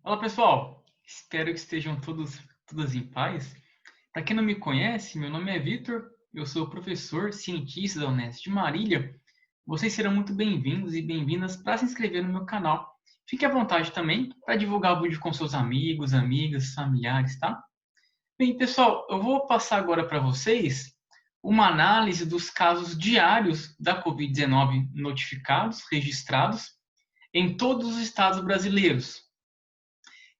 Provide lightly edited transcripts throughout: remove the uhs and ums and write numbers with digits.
Fala pessoal, espero que estejam todas em paz. Para quem não me conhece, meu nome é Vitor, eu sou professor cientista da Unesp de Marília. Vocês serão muito bem-vindos e bem-vindas para se inscrever no meu canal. Fique à vontade também para divulgar o vídeo com seus amigos, amigas, familiares, tá? Bem, pessoal, eu vou passar agora para vocês uma análise dos casos diários da Covid-19 notificados, registrados em todos os estados brasileiros.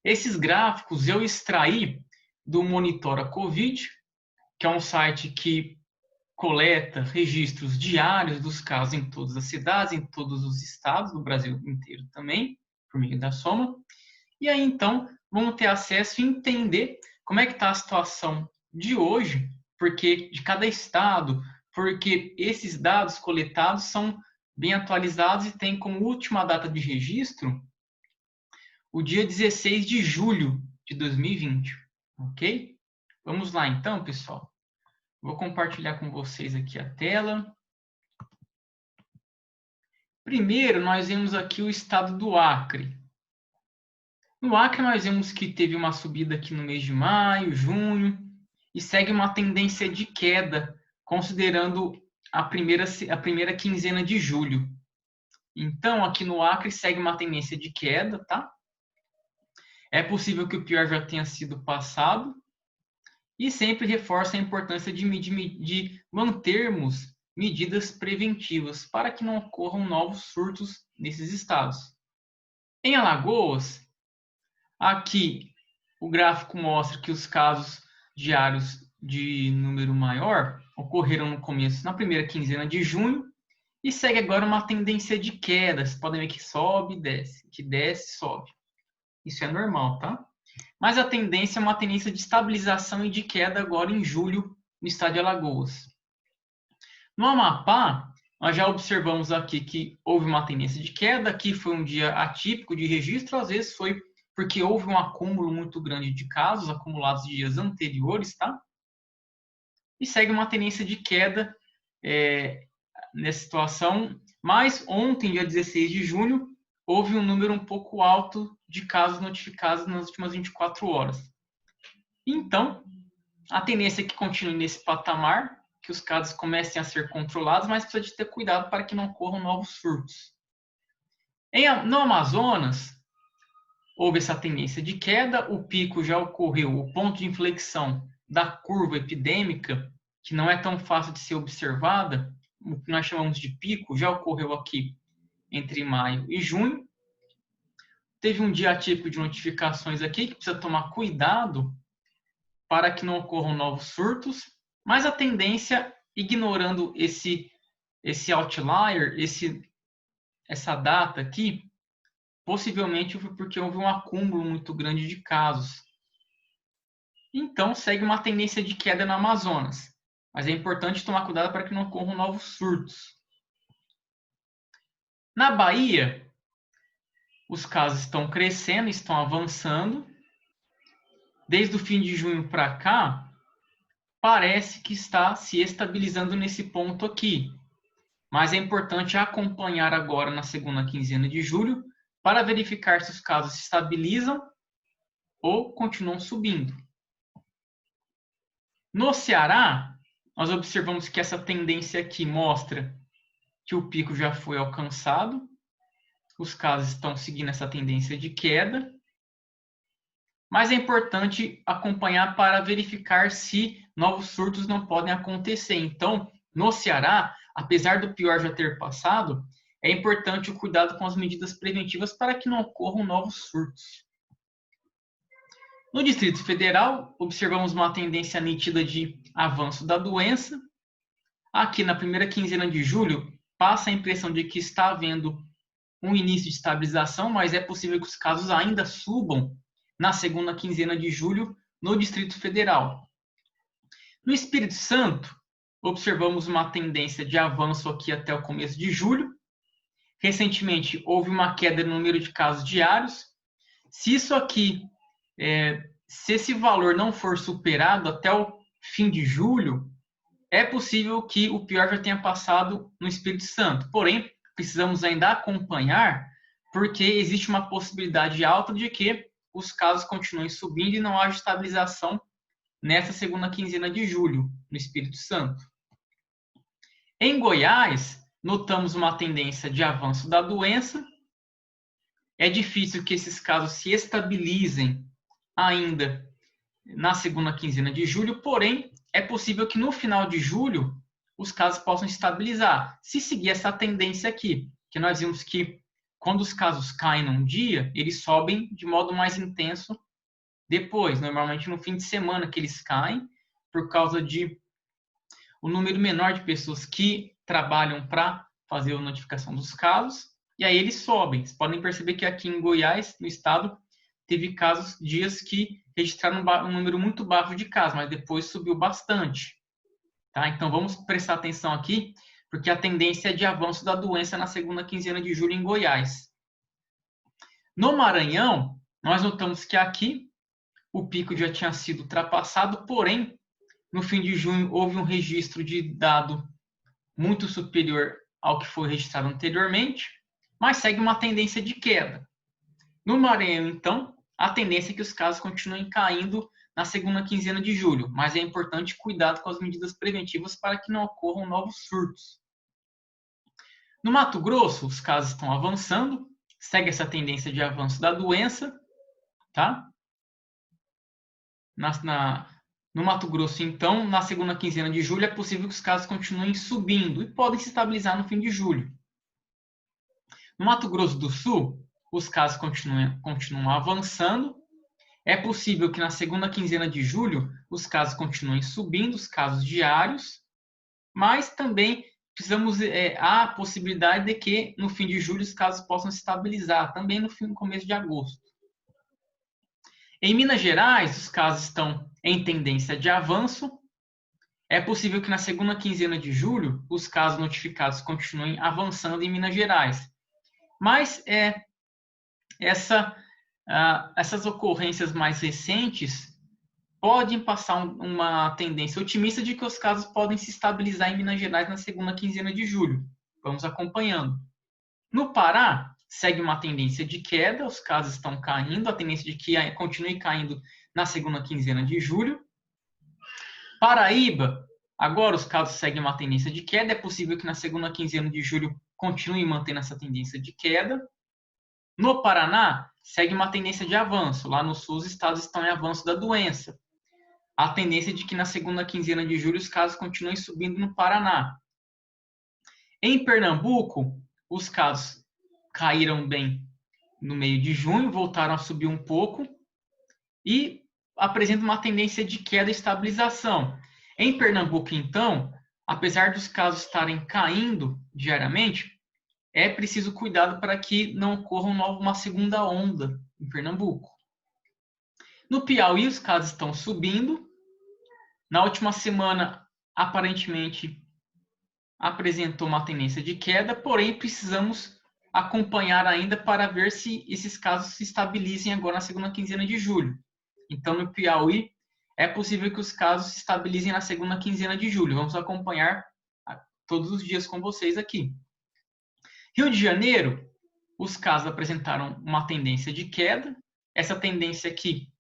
Esses gráficos eu extraí do Monitora Covid, que é um site que coleta registros diários dos casos em todas as cidades, em todos os estados do Brasil inteiro também, por meio da soma. E aí, então, vamos ter acesso e entender como é que está a situação de hoje, porque de cada estado, porque esses dados coletados são bem atualizados e têm como última data de registro o dia 16 de julho de 2020, ok? Vamos lá então, pessoal. Vou compartilhar com vocês aqui a tela. Primeiro, nós vemos aqui o estado do Acre. No Acre, nós vemos que teve uma subida aqui no mês de maio, junho, e segue uma tendência de queda, considerando a primeira quinzena de julho. Então, aqui no Acre, segue uma tendência de queda, tá? É possível que o pior já tenha sido passado, e sempre reforça a importância de mantermos medidas preventivas para que não ocorram novos surtos nesses estados. Em Alagoas, aqui o gráfico mostra que os casos diários de número maior ocorreram no começo, na primeira quinzena de junho, e segue agora uma tendência de queda. Vocês podem ver que sobe e desce, que desce e sobe. Isso é normal, tá? Mas a tendência é uma tendência de estabilização e de queda agora em julho no estado de Alagoas. No Amapá, nós já observamos aqui que houve uma tendência de queda. Aqui foi um dia atípico de registro, às vezes foi porque houve um acúmulo muito grande de casos acumulados de dias anteriores, tá? E segue uma tendência de queda nessa situação. Mas ontem, dia 16 de junho, houve um número um pouco alto de casos notificados nas últimas 24 horas. Então, a tendência é que continue nesse patamar, que os casos comecem a ser controlados, mas precisa de ter cuidado para que não ocorram novos surtos. No Amazonas, houve essa tendência de queda, o pico já ocorreu, o ponto de inflexão da curva epidêmica, que não é tão fácil de ser observada, o que nós chamamos de pico, já ocorreu aqui entre maio e junho. Teve um dia atípico de notificações aqui, que precisa tomar cuidado para que não ocorram novos surtos, mas a tendência, ignorando esse outlier, essa data aqui, possivelmente foi porque houve um acúmulo muito grande de casos. Então, segue uma tendência de queda no Amazonas, mas é importante tomar cuidado para que não ocorram novos surtos. Na Bahia, os casos estão crescendo, estão avançando. Desde o fim de junho para cá, parece que está se estabilizando nesse ponto aqui. Mas é importante acompanhar agora na segunda quinzena de julho para verificar se os casos se estabilizam ou continuam subindo. No Ceará, nós observamos que essa tendência aqui mostra que o pico já foi alcançado. Os casos estão seguindo essa tendência de queda. Mas é importante acompanhar para verificar se novos surtos não podem acontecer. Então, no Ceará, apesar do pior já ter passado, é importante o cuidado com as medidas preventivas para que não ocorram novos surtos. No Distrito Federal, observamos uma tendência nítida de avanço da doença. Aqui, na primeira quinzena de julho, passa a impressão de que está havendo um início de estabilização, mas é possível que os casos ainda subam na segunda quinzena de julho no Distrito Federal. No Espírito Santo, observamos uma tendência de avanço aqui até o começo de julho. Recentemente, houve uma queda no número de casos diários. Se isso aqui, se esse valor não for superado até o fim de julho, é possível que o pior já tenha passado no Espírito Santo. Porém, precisamos ainda acompanhar, porque existe uma possibilidade alta de que os casos continuem subindo e não haja estabilização nessa segunda quinzena de julho, no Espírito Santo. Em Goiás, notamos uma tendência de avanço da doença. É difícil que esses casos se estabilizem ainda na segunda quinzena de julho, porém, é possível que no final de julho os casos possam estabilizar. Se seguir essa tendência aqui, que nós vimos que quando os casos caem num dia, eles sobem de modo mais intenso depois, normalmente no fim de semana que eles caem, por causa de o número menor de pessoas que trabalham para fazer a notificação dos casos, e aí eles sobem. Vocês podem perceber que aqui em Goiás, no estado, teve dias que registraram um número muito baixo de casos, mas depois subiu bastante. Tá? Então vamos prestar atenção aqui, porque a tendência é de avanço da doença na segunda quinzena de julho em Goiás. No Maranhão, nós notamos que aqui o pico já tinha sido ultrapassado, porém, no fim de junho houve um registro de dado muito superior ao que foi registrado anteriormente, mas segue uma tendência de queda. No Maranhão, então, a tendência é que os casos continuem caindo na segunda quinzena de julho, mas é importante cuidado com as medidas preventivas para que não ocorram novos surtos. No Mato Grosso, os casos estão avançando, segue essa tendência de avanço da doença, tá? No Mato Grosso, então, na segunda quinzena de julho, é possível que os casos continuem subindo e podem se estabilizar no fim de julho. No Mato Grosso do Sul, os casos continuam avançando. É possível que na segunda quinzena de julho os casos continuem subindo, os casos diários, mas também há a possibilidade de que no fim de julho os casos possam se estabilizar, também no começo de agosto. Em Minas Gerais, os casos estão em tendência de avanço. É possível que na segunda quinzena de julho os casos notificados continuem avançando em Minas Gerais. Mas essas ocorrências mais recentes podem passar uma tendência otimista de que os casos podem se estabilizar em Minas Gerais na segunda quinzena de julho. Vamos acompanhando. No Pará, segue uma tendência de queda, os casos estão caindo, a tendência de que continue caindo na segunda quinzena de julho. Paraíba, agora os casos seguem uma tendência de queda, é possível que na segunda quinzena de julho continue mantendo essa tendência de queda. No Paraná, segue uma tendência de avanço, lá no sul os estados estão em avanço da doença. A tendência é de que na segunda quinzena de julho os casos continuem subindo no Paraná. Em Pernambuco, os casos caíram bem no meio de junho, voltaram a subir um pouco e apresentam uma tendência de queda e estabilização. Em Pernambuco, então, apesar dos casos estarem caindo diariamente, é preciso cuidado para que não ocorra uma segunda onda em Pernambuco. No Piauí, os casos estão subindo. Na última semana, aparentemente, apresentou uma tendência de queda, porém precisamos acompanhar ainda para ver se esses casos se estabilizem agora na segunda quinzena de julho. Então, no Piauí, é possível que os casos se estabilizem na segunda quinzena de julho. Vamos acompanhar todos os dias com vocês aqui. Rio de Janeiro, os casos apresentaram uma tendência de queda. Essa tendência aqui,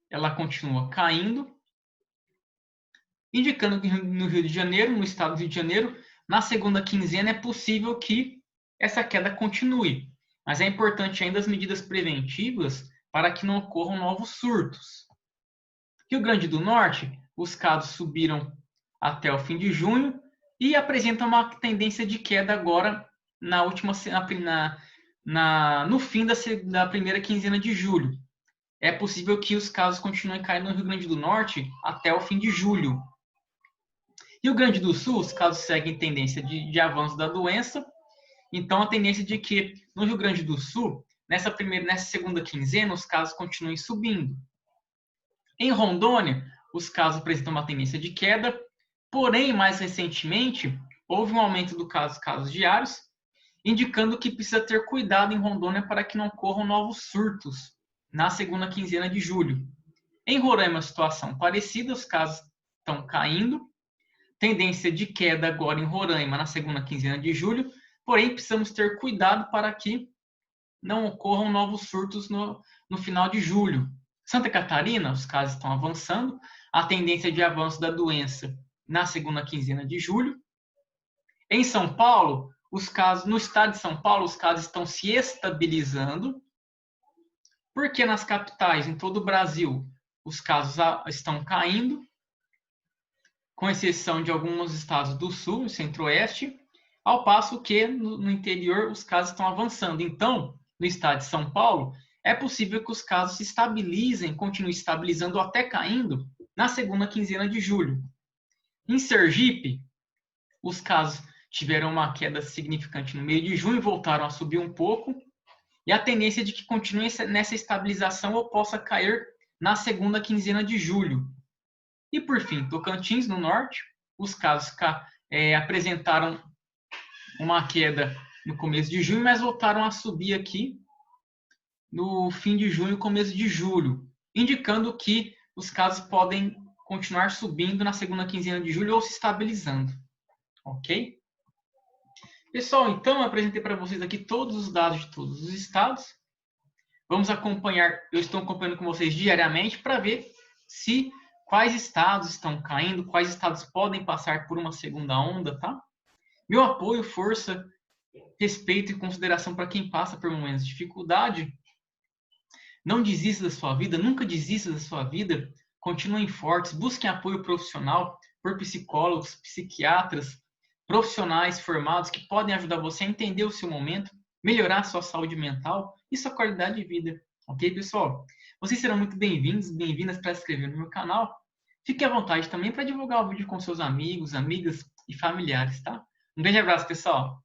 ela continua caindo, indicando que no Rio de Janeiro, no estado do Rio de Janeiro, na segunda quinzena é possível que essa queda continue. Mas é importante ainda as medidas preventivas para que não ocorram novos surtos. Rio Grande do Norte, os casos subiram até o fim de junho e apresentam uma tendência de queda agora no fim da primeira quinzena de julho. É possível que os casos continuem caindo no Rio Grande do Norte até o fim de julho. Rio Grande do Sul, os casos seguem tendência de avanço da doença. Então, a tendência de que no Rio Grande do Sul, nessa segunda quinzena, os casos continuem subindo. Em Rondônia, os casos apresentam uma tendência de queda, porém, mais recentemente, houve um aumento dos casos diários, indicando que precisa ter cuidado em Rondônia para que não ocorram novos surtos na segunda quinzena de julho. Em Roraima, a situação parecida, os casos estão caindo, tendência de queda agora em Roraima na segunda quinzena de julho, porém precisamos ter cuidado para que não ocorram novos surtos no final de julho. Santa Catarina, os casos estão avançando, a tendência de avanço da doença na segunda quinzena de julho. Em São Paulo, no estado de São Paulo, os casos estão se estabilizando, porque nas capitais, em todo o Brasil, os casos estão caindo, com exceção de alguns estados do sul e centro-oeste, ao passo que no interior os casos estão avançando. Então, no estado de São Paulo, é possível que os casos se estabilizem, continuem estabilizando ou até caindo na segunda quinzena de julho. Em Sergipe, os casos tiveram uma queda significante no meio de junho, voltaram a subir um pouco, e a tendência é de que continue nessa estabilização ou possa cair na segunda quinzena de julho. E por fim, Tocantins, no norte, os casos apresentaram uma queda no começo de junho, mas voltaram a subir aqui no fim de junho, começo de julho, indicando que os casos podem continuar subindo na segunda quinzena de julho ou se estabilizando. Ok? Pessoal, então eu apresentei para vocês aqui todos os dados de todos os estados. Vamos acompanhar, eu estou acompanhando com vocês diariamente para ver quais estados estão caindo, quais estados podem passar por uma segunda onda, tá? Meu apoio, força, respeito e consideração para quem passa por momentos de dificuldade. Não desista da sua vida, nunca desista da sua vida. Continuem fortes, busquem apoio profissional por psicólogos, psiquiatras, profissionais formados que podem ajudar você a entender o seu momento, melhorar a sua saúde mental e sua qualidade de vida. Ok, pessoal? Vocês serão muito bem-vindos, bem-vindas para se inscrever no meu canal. Fique à vontade também para divulgar o vídeo com seus amigos, amigas e familiares, tá? Um grande abraço, pessoal!